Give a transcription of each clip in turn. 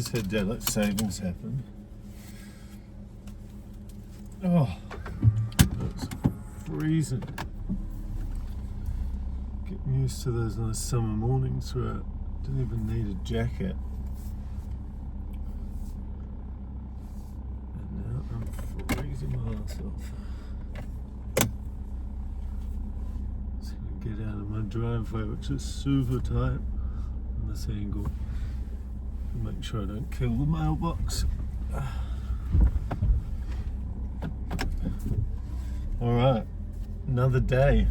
just had daylight savings happen. Oh, it's freezing. Getting used to those nice summer mornings where I didn't even need a jacket. And now I'm freezing my ass off. Just gonna get out of my driveway, which is super tight on this angle. Make sure I don't kill the mailbox. Alright, another day.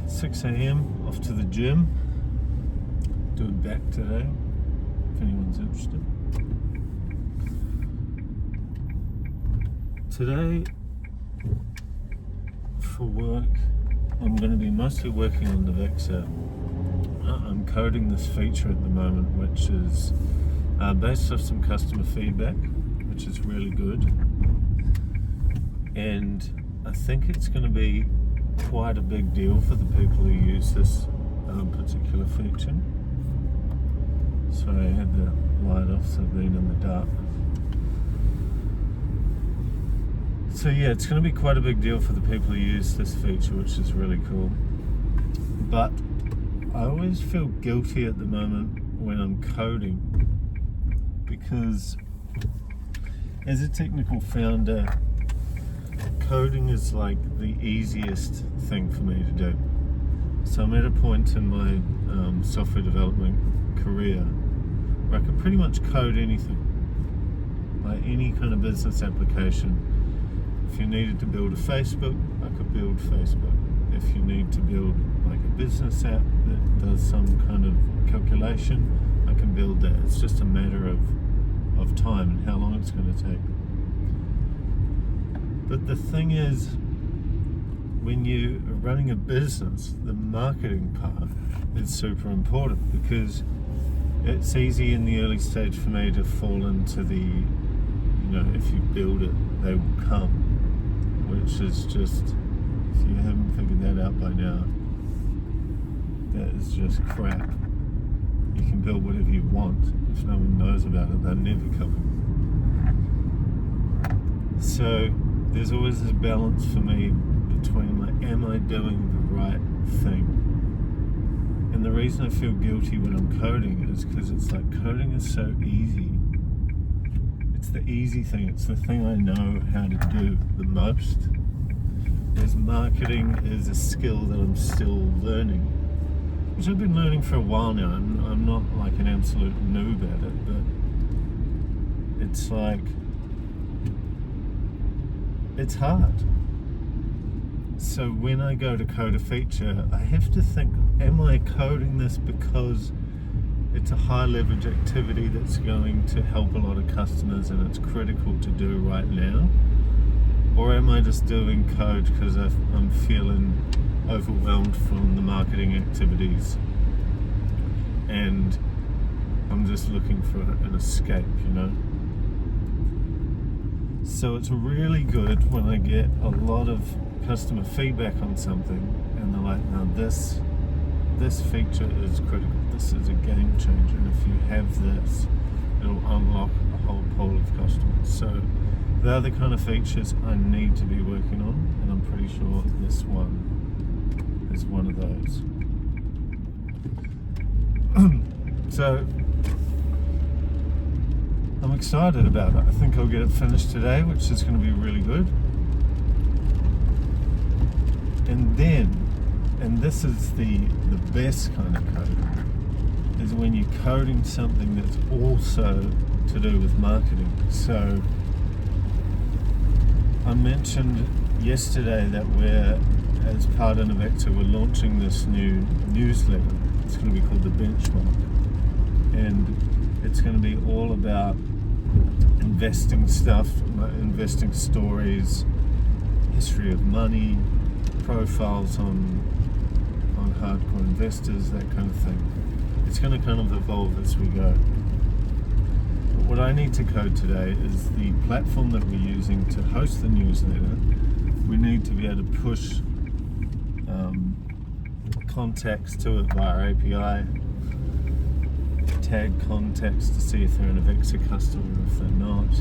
6 a.m, off to the gym. Doing back today, if anyone's interested. Today, for work, I'm going to be mostly working on the Vexer. I'm coding this feature at the moment, which is based off some customer feedback, which is really good. And I think it's going to be quite a big deal for the people who use this particular feature. Sorry, I had the light off, so I've been in the dark. So yeah, it's going to be quite a big deal for the people who use this feature, which is really cool. But I always feel guilty at the moment when I'm coding, because as a technical founder, coding is like the easiest thing for me to do. So I'm at a point in my software development career where I can pretty much code anything, like any kind of business application. If you needed to build a Facebook, I could build Facebook. If you need to build like a business app that does some kind of calculation, I can build that. It's just a matter of time and how long it's going to take. But the thing is, when you are running a business, the marketing part is super important, because it's easy in the early stage for me to fall into the, if you build it, they will come, which is just, if you haven't figured that out by now, that is just crap. You can build whatever you want. If no one knows about it, they're never coming. So there's always this balance for me between am I doing the right thing? And the reason I feel guilty when I'm coding is because it's like coding is so easy. It's the easy thing. It's the thing I know how to do the most. Whereas marketing is a skill that I'm still learning, which I've been learning for a while now. I'm not like an absolute noob at it, but it's like, it's hard. So when I go to code a feature, I have to think, am I coding this because it's a high leverage activity that's going to help a lot of customers and it's critical to do right now? Or am I just doing code because I'm feeling overwhelmed from the marketing activities and I'm just looking for an escape, So it's really good when I get a lot of customer feedback on something and they're like, now this feature is critical, this is a game changer, and if you have this, it'll unlock a whole pool of customers. So they're the kind of features I need to be working on, and I'm pretty sure this one is one of those. So I'm excited about it. I think I'll get it finished today, which is going to be really good. And then, and this is the best kind of coding, is when you're coding something that's also to do with marketing. So I mentioned yesterday that we're, as part of Vexer, we're launching this new newsletter. It's going to be called The Benchmark. And it's going to be all about investing stuff, investing stories, history of money, profiles on hardcore investors, that kind of thing. It's going to kind of evolve as we go. But what I need to code today is the platform that we're using to host the newsletter. We need to be able to push contacts to it via API. tag contacts to see if they're an Avixa customer or if they're not.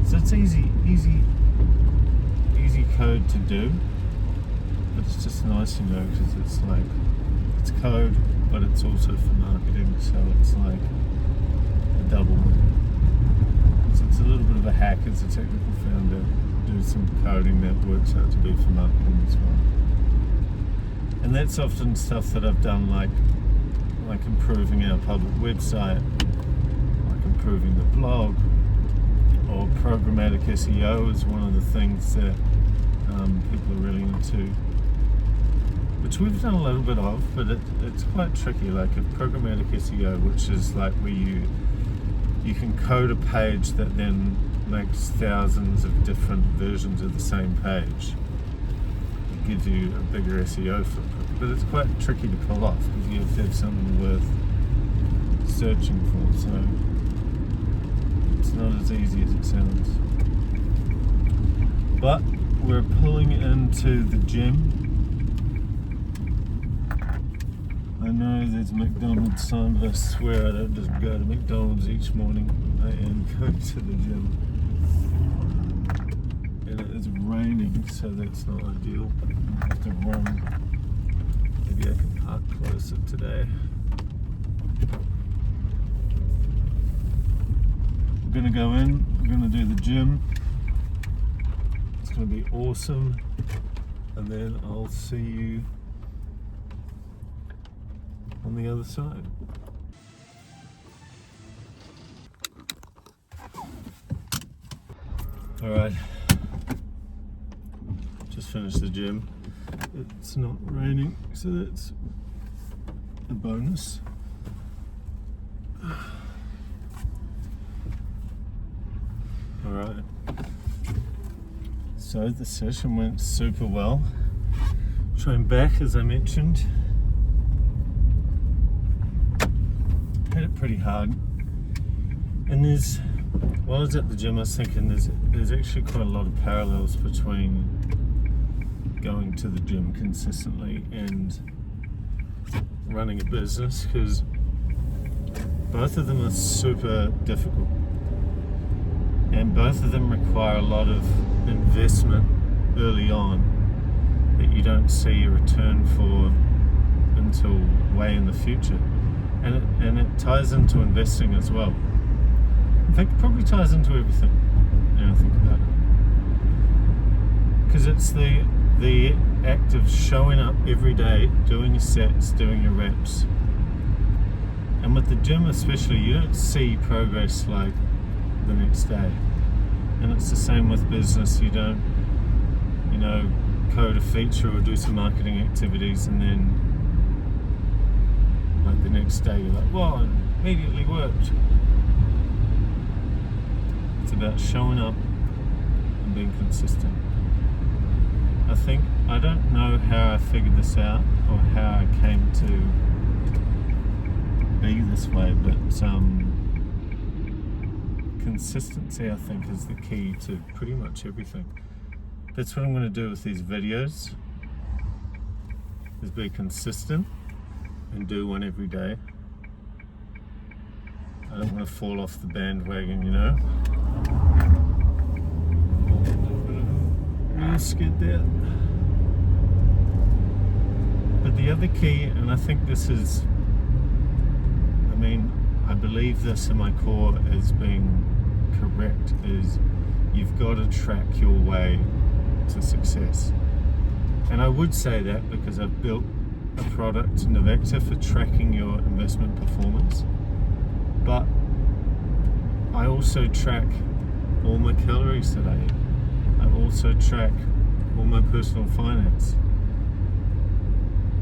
So it's easy code to do, but it's just nice, because it's like, it's code, but it's also for marketing, so it's like a double win. So it's a little bit of a hack as a technical founder, do some coding that works out to be for marketing as well. And that's often stuff that I've done, like improving our public website, like improving the blog, or programmatic SEO is one of the things that people are really into, which we've done a little bit of, but it's quite tricky. Like a programmatic SEO, which is like where you can code a page that then makes thousands of different versions of the same page. It gives you a bigger SEO footprint, but it's quite tricky to pull off because you have to have something worth searching for. So it's not as easy as it sounds. But we're pulling into the gym. I know there's a McDonald's sign, but I swear I don't just go to McDonald's each morning. I am going to the gym. And it is raining, so that's not ideal. I have to run. Maybe I can park closer today. We're gonna go in, we're gonna do the gym. It's gonna be awesome. And then I'll see you on the other side. All right, just finished the gym. It's not raining, so that's a bonus. All right, so the session went super well. Trained back, as I mentioned. Had it pretty hard. And while I was at the gym, I was thinking there's actually quite a lot of parallels between going to the gym consistently and running a business, because both of them are super difficult and both of them require a lot of investment early on that you don't see a return for until way in the future. And it ties into investing as well. In fact, it probably ties into everything, now I think about it. Because it's the act of showing up every day, doing your sets, doing your reps. And with the gym especially, you don't see progress like the next day. And it's the same with business. You don't, code a feature or do some marketing activities and then like the next day you're like, well, it immediately worked. It's about showing up and being consistent. I don't know how I figured this out or how I came to be this way, but consistency, I think, is the key to pretty much everything. That's what I'm going to do with these videos, is be consistent and do one every day. I don't want to fall off the bandwagon, Risk it there. But the other key, and I think this is, I believe this in my core as being correct, is you've got to track your way to success. And I would say that because I've built a product, Nuvecta, for tracking your investment performance, but I also track all my calories that I eat. I also track all my personal finance.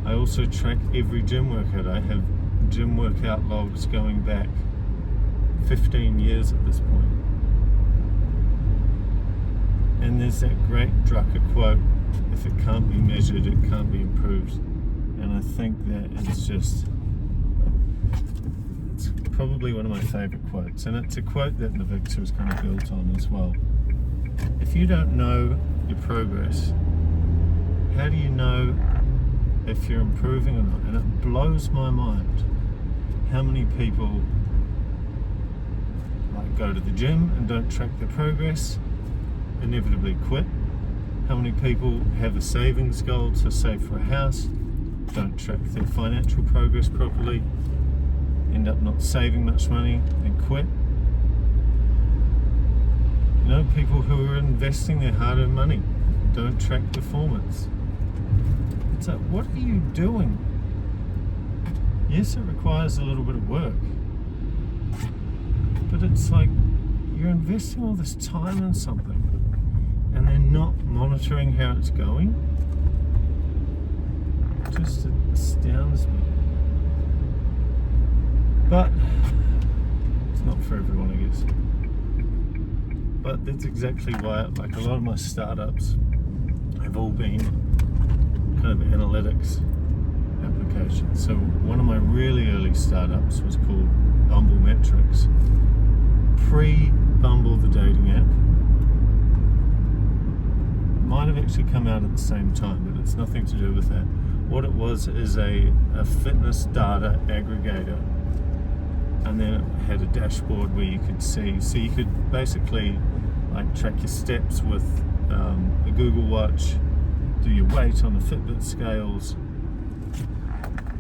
I also track every gym workout. I have gym workout logs going back 15 years at this point. And there's that great Drucker quote, if it can't be measured, it can't be improved. And I think that it's probably one of my favorite quotes. And it's a quote that Nuvecta is kind of built on as well. If you don't know your progress, how do you know if you're improving or not? And it blows my mind how many people like go to the gym and don't track their progress, inevitably quit? How many people have a savings goal to save for a house, don't track their financial progress properly, end up not saving much money and quit? You know, people who are investing their hard-earned money don't track performance. It's like, what are you doing? Yes, it requires a little bit of work, but it's like you're investing all this time in something and they're not monitoring how it's going. It just astounds me. But it's not for everyone, I guess. But that's exactly why, like, a lot of my startups have all been kind of analytics applications. So one of my really early startups was called Bumble Metrics. Pre-Bumble, the dating app. Might have actually come out at the same time, but it's nothing to do with that. What it was is a fitness data aggregator, and then it had a dashboard where you could see, so you could basically like track your steps with a Google Watch, do your weight on the Fitbit scales.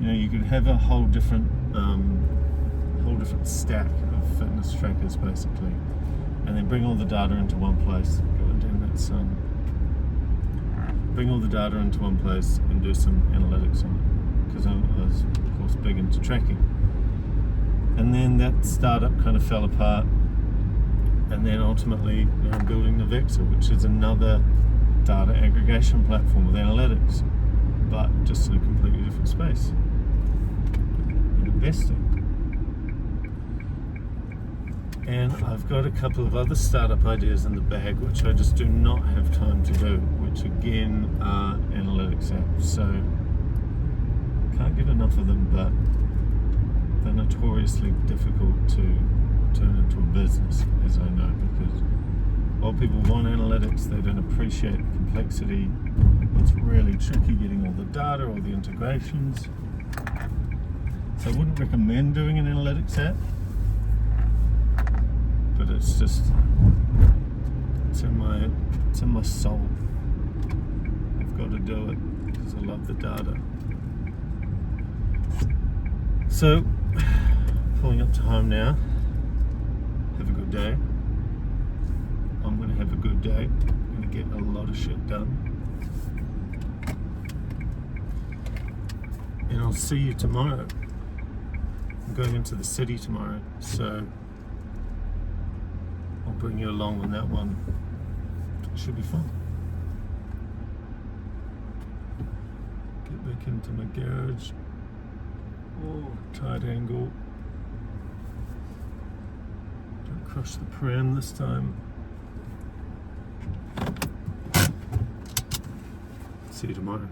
You know, you could have a whole different stack of fitness trackers basically, and then bring all the data into one place. God damn that sun. Bring all the data into one place and do some analytics on it, because I was, of course, big into tracking. And then that startup kind of fell apart, and then ultimately I'm building Navexta, which is another data aggregation platform with analytics, but just in a completely different space, in investing. And I've got a couple of other startup ideas in the bag which I just do not have time to do, which again are analytics apps. So can't get enough of them, but they're notoriously difficult to turn into a business, as I know, because while people want analytics, they don't appreciate the complexity. It's really tricky getting all the data, all the integrations. So I wouldn't recommend doing an analytics app, but it's just, it's in my soul. I've got to do it because I love the data. So, pulling up to home now. Have a good day. I'm going to have a good day. I'm going to get a lot of shit done. And I'll see you tomorrow. I'm going into the city tomorrow, so I'll bring you along on that one. It should be fun. Get back into my garage. Oh, tight angle. Don't crush the pram this time. See you tomorrow.